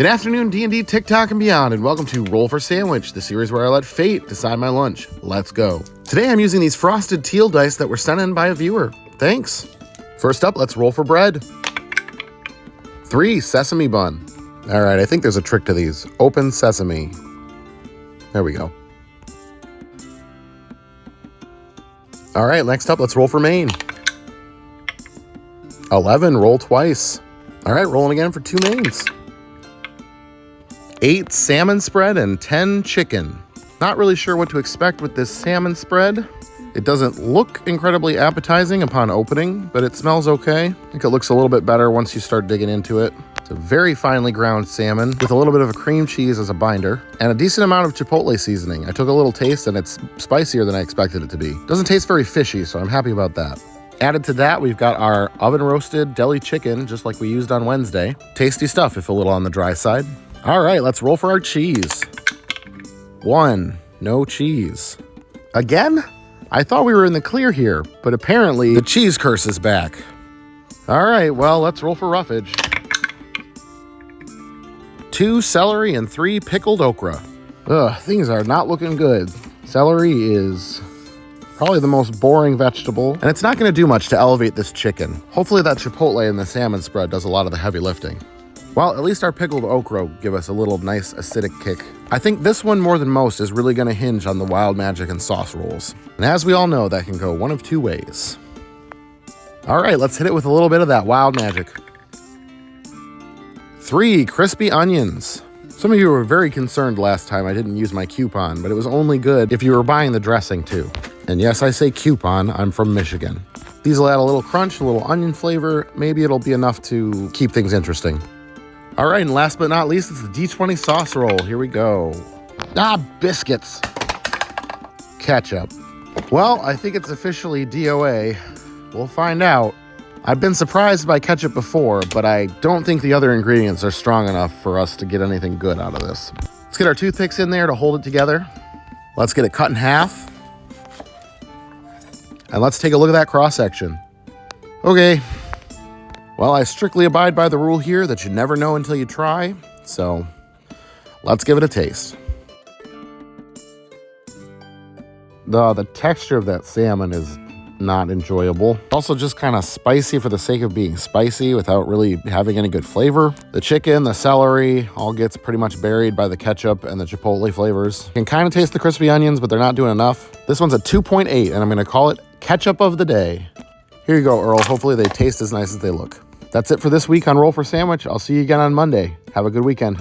Good afternoon, D&D, TikTok, and beyond, and welcome to Roll for Sandwich, the series where I let fate decide my lunch. Let's go. Today I'm using these frosted teal dice that were sent in by a viewer. Thanks. First up, let's roll for bread. 3, sesame bun. All right, I think there's a trick to these. Open sesame. There we go. All right, next up, let's roll for main. 11, roll twice. All right, rolling again for 2 mains. 8, salmon spread, and 10, chicken. Not really sure what to expect with this salmon spread. It doesn't look incredibly appetizing upon opening, but it smells okay. I think it looks a little bit better once you start digging into it. It's a very finely ground salmon with a little bit of a cream cheese as a binder and a decent amount of chipotle seasoning. I took a little taste and it's spicier than I expected it to be. Doesn't taste very fishy, so I'm happy about that. Added to that, we've got our oven roasted deli chicken, just like we used on Wednesday. Tasty stuff, if a little on the dry side. All right, let's roll for our cheese. 1, no cheese. Again? I thought we were in the clear here, but apparently the cheese curse is back. All right, well, let's roll for roughage. 2, celery, and 3, pickled okra. Ugh, things are not looking good. Celery is probably the most boring vegetable, and it's not gonna do much to elevate this chicken. Hopefully that chipotle and the salmon spread does a lot of the heavy lifting. Well, at least our pickled okra give us a little nice acidic kick. I think this one more than most is really gonna hinge on the wild magic and sauce rolls. And as we all know, that can go one of 2 ways. All right, let's hit it with a little bit of that wild magic. 3, crispy onions. Some of you were very concerned last time I didn't use my coupon, but it was only good if you were buying the dressing too. And yes, I say coupon, I'm from Michigan. These will add a little crunch, a little onion flavor. Maybe it'll be enough to keep things interesting. All right, and last but not least, it's the D20 sauce roll. Here we go. Biscuits. Ketchup. Well, I think it's officially DOA. We'll find out. I've been surprised by ketchup before, but I don't think the other ingredients are strong enough for us to get anything good out of this. Let's get our toothpicks in there to hold it together. Let's get it cut in half. And let's take a look at that cross-section. Okay. Well, I strictly abide by the rule here that you never know until you try, so let's give it a taste. The texture of that salmon is not enjoyable. Also just kind of spicy for the sake of being spicy without really having any good flavor. The chicken, the celery, all gets pretty much buried by the ketchup and the chipotle flavors. You can kind of taste the crispy onions, but they're not doing enough. This one's a 2.8, and I'm gonna call it ketchup of the day. Here you go, Earl. Hopefully they taste as nice as they look. That's it for this week on Roll for Sandwich. I'll see you again on Monday. Have a good weekend.